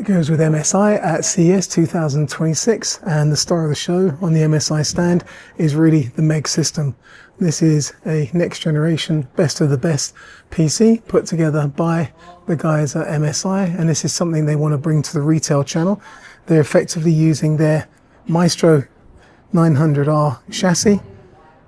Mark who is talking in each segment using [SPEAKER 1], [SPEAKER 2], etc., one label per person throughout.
[SPEAKER 1] it goes with MSI at CES 2026, and the star of the show on the MSI stand is really the MEG system. This is a next generation, best of the best PC put together by the guys at MSI, and this is something they want to bring to the retail channel. They're effectively using their Maestro 900R chassis,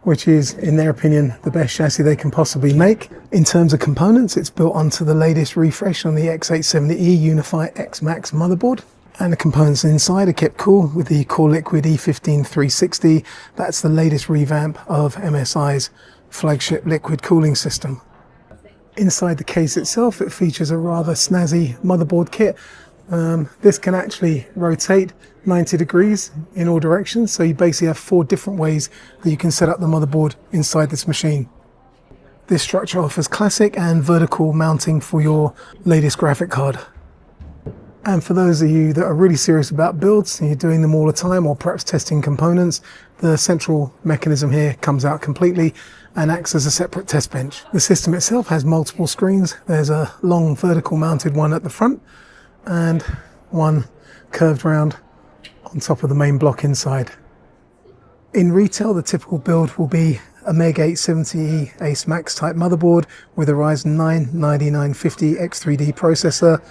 [SPEAKER 1] which is, in their opinion, the best chassis they can possibly make. In terms of components, it's built onto the latest refresh on the X870E Unify X Max motherboard. And the components inside are kept cool with the Coreliquid E15360. That's the latest revamp of MSI's flagship liquid cooling system. Inside the case itself, it features a rather snazzy motherboard kit. This can actually rotate 90 degrees in all directions, so you basically have 4 different ways that you can set up the motherboard inside this machine. This structure offers classic and vertical mounting for your latest graphic card. And for those of you that are really serious about builds, and you're doing them all the time, or perhaps testing components, the central mechanism here comes out completely and acts as a separate test bench. The system itself has multiple screens. There's a long vertical mounted one at the front and one curved round on top of the main block inside. In retail, the typical build will be a MEG 870E Ace Max type motherboard with a Ryzen 9 9950 X3D processor,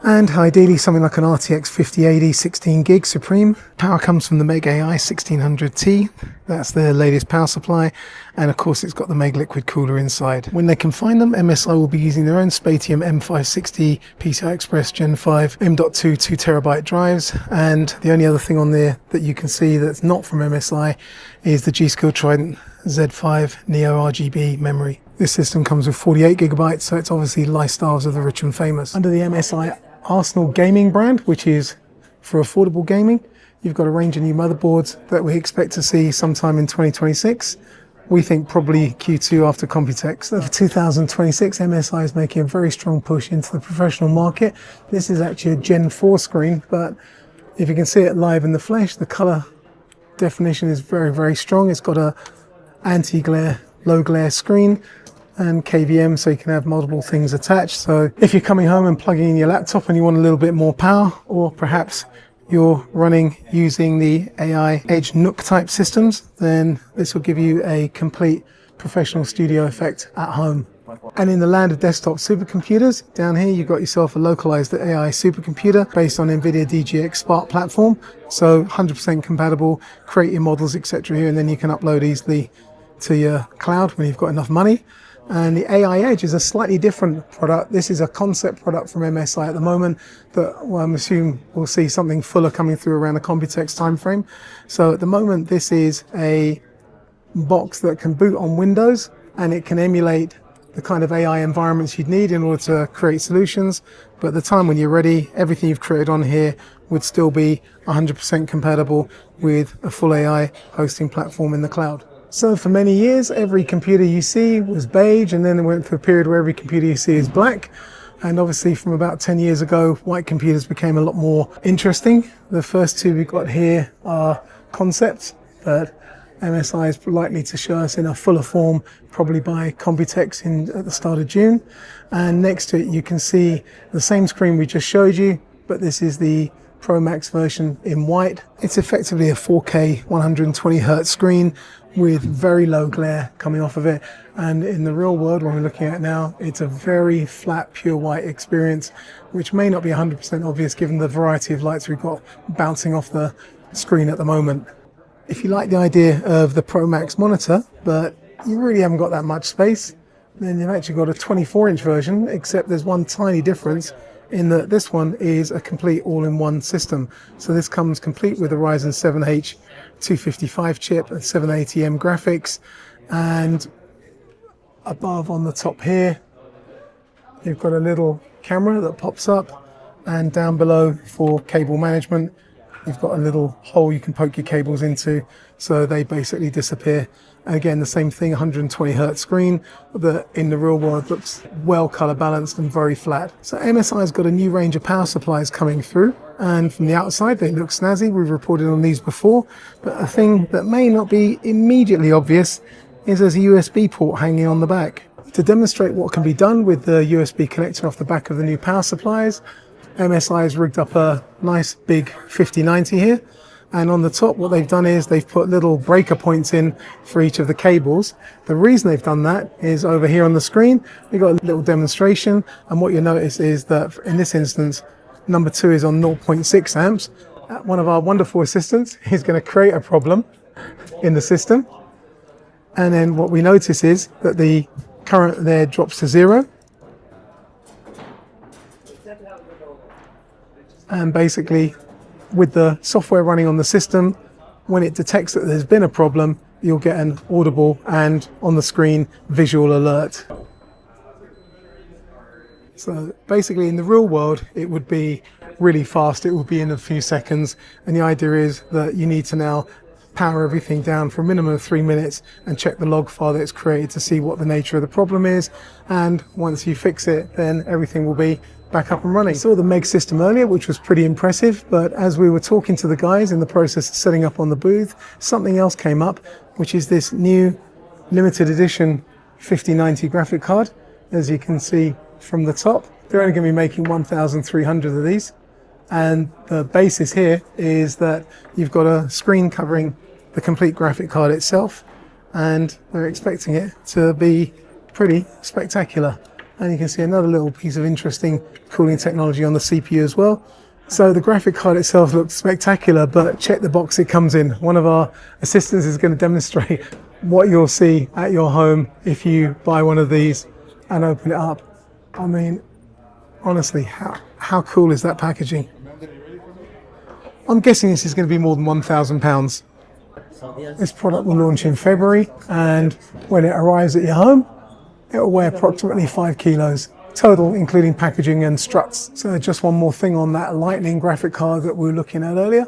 [SPEAKER 1] and ideally something like an RTX 5080 16GB Supreme. Power comes from the MEG AI 1600T, that's their latest power supply, and of course it's got the MEG liquid cooler inside. When they can find them, MSI will be using their own Spatium M560 PCI Express Gen 5 M.2 2TB drives, and the only other thing on there that you can see that's not from MSI is the G-Skill Trident Z5 Neo RGB memory. This system comes with 48GB, so it's obviously lifestyles of the rich and famous. Under the MSI Arsenal gaming brand, which is for affordable gaming, you've got a range of new motherboards that we expect to see sometime in 2026. We think probably Q2 after Computex. So for 2026, MSI is making a very strong push into the professional market. This is actually a Gen 4 screen, but if you can see it live in the flesh, the color definition is very, very strong. It's got a anti-glare, low glare screen and KVM, so you can have multiple things attached. So if you're coming home and plugging in your laptop and you want a little bit more power, or perhaps you're running using the AI Edge Nook type systems, then this will give you a complete professional studio effect at home. And in the land of desktop supercomputers, down here you've got yourself a localized AI supercomputer based on NVIDIA DGX Spark platform, so 100% compatible. Create your models, etc. here, and then you can upload easily to your cloud when you've got enough money. And the AI Edge is a slightly different product. This is a concept product from MSI at the moment that, well, I'm assuming we'll see something fuller coming through around the Computex timeframe. So at the moment, this is a box that can boot on Windows, and it can emulate the kind of AI environments you'd need in order to create solutions. But at the time when you're ready, everything you've created on here would still be 100% compatible with a full AI hosting platform in the cloud. So for many years, every computer you see was beige, and then it went through a period where every computer you see is black. And obviously from about 10 years ago, white computers became a lot more interesting. The first two we've got here are concepts, but MSI is likely to show us in a fuller form, probably by Computex at the start of June. And next to it, you can see the same screen we just showed you, but this is the Pro Max version in white. It's effectively a 4K 120Hz screen with very low glare coming off of it. And in the real world, when we're looking at it now, it's a very flat, pure white experience, which may not be 100% obvious given the variety of lights we've got bouncing off the screen at the moment. If you like the idea of the Pro Max monitor, but you really haven't got that much space, then you've actually got a 24-inch version, except there's one tiny difference in that this one is a complete all-in-one system. So this comes complete with a Ryzen 7H 255 chip and 780M graphics, and above on the top here you've got a little camera that pops up, and down below for cable management you've got a little hole you can poke your cables into, so they basically disappear. Again, the same thing, 120Hz screen that in the real world looks well color balanced and very flat. So MSI's got a new range of power supplies coming through, and from the outside they look snazzy. We've reported on these before, but a thing that may not be immediately obvious is there's a USB port hanging on the back. To demonstrate what can be done with the USB connector off the back of the new power supplies, MSI has rigged up a nice big 5090 here. And on the top, what they've done is they've put little breaker points in for each of the cables. The reason they've done that is over here on the screen, we've got a little demonstration. And what you'll notice is that in this instance, number 2 is on 0.6 amps. One of our wonderful assistants is going to create a problem in the system. And then what we notice is that the current there drops to 0. And basically, with the software running on the system, when it detects that there's been a problem, you'll get an audible and on the screen visual alert. So basically in the real world, it would be really fast. It would be in a few seconds. And the idea is that you need to now power everything down for a minimum of 3 minutes and check the log file that it's created to see what the nature of the problem is. And once you fix it, then everything will be back up and running. I saw the MEG system earlier, which was pretty impressive, but as we were talking to the guys in the process of setting up on the booth, something else came up, which is this new limited edition 5090 graphic card. As you can see from the top, they're only going to be making 1,300 of these. And the basis here is that you've got a screen covering the complete graphic card itself, and they're expecting it to be pretty spectacular. And you can see another little piece of interesting cooling technology on the CPU as well. So the graphic card itself looks spectacular, but check the box it comes in. One of our assistants is going to demonstrate what you'll see at your home if you buy one of these and open it up. I mean, honestly, how cool is that packaging? I'm guessing this is going to be more than £1,000. This product will launch in February, and when it arrives at your home, it will weigh approximately 5 kilos total, including packaging and struts. So just one more thing on that Lightning graphic card that we were looking at earlier.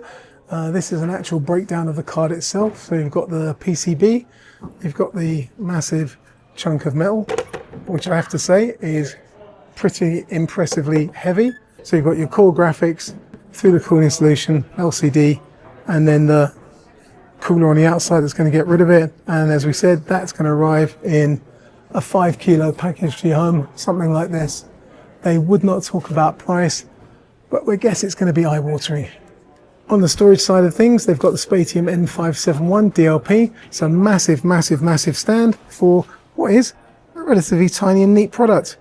[SPEAKER 1] This is an actual breakdown of the card itself. So you've got the PCB, you've got the massive chunk of metal, which I have to say is pretty impressively heavy. So you've got your core graphics through the cooling solution, LCD, and then the cooler on the outside that's going to get rid of it. And as we said, that's going to arrive in a 5 kilo package to your home, something like this. They would not talk about price, but we guess it's going to be eye-watering. On the storage side of things, they've got the Spatium N571 DLP. It's a massive, massive, massive stand for what is a relatively tiny and neat product.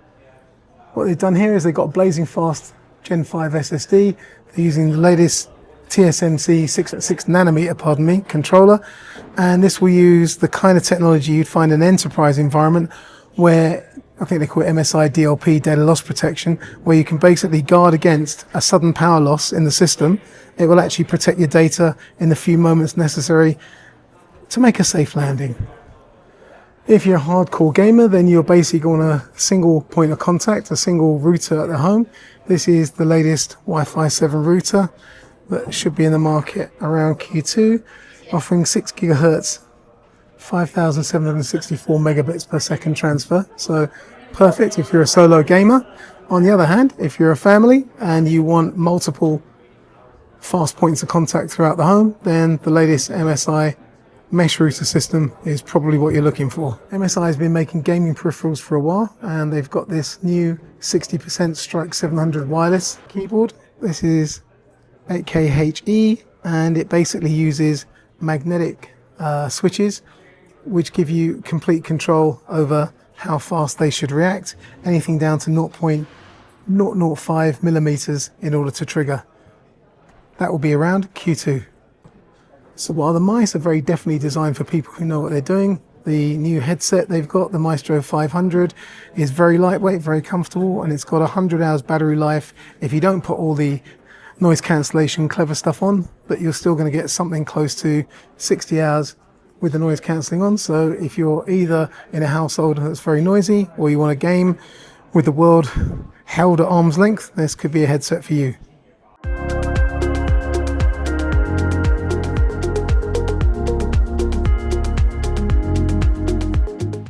[SPEAKER 1] What they've done here is they've got a blazing fast Gen 5 SSD. They're using the latest TSMC 6 nanometer, controller, and this will use the kind of technology you'd find in an enterprise environment where I think they call it MSI DLP, data loss protection, where you can basically guard against a sudden power loss in the system. It will actually protect your data in the few moments necessary to make a safe landing. If you're a hardcore gamer, then you're basically on a single point of contact, a single router at the home. This is the latest Wi-Fi 7 router that should be in the market around Q2, offering 6 gigahertz, 5,764 megabits per second transfer. So perfect if you're a solo gamer. On the other hand, if you're a family and you want multiple fast points of contact throughout the home, then the latest MSI mesh router system is probably what you're looking for. MSI has been making gaming peripherals for a while, and they've got this new 60% Strike 700 wireless keyboard. This is 8K HE, and it basically uses magnetic switches which give you complete control over how fast they should react, anything down to 0.005 millimeters in order to trigger. That will be around Q2. So while the mice are very definitely designed for people who know what they're doing, the new headset they've got, the Maestro 500, is very lightweight, very comfortable, and it's got 100 hours battery life if you don't put all the noise cancellation clever stuff on, but you're still going to get something close to 60 hours with the noise cancelling on. So if you're either in a household that's very noisy or you want a game with the world held at arm's length, this could be a headset for you.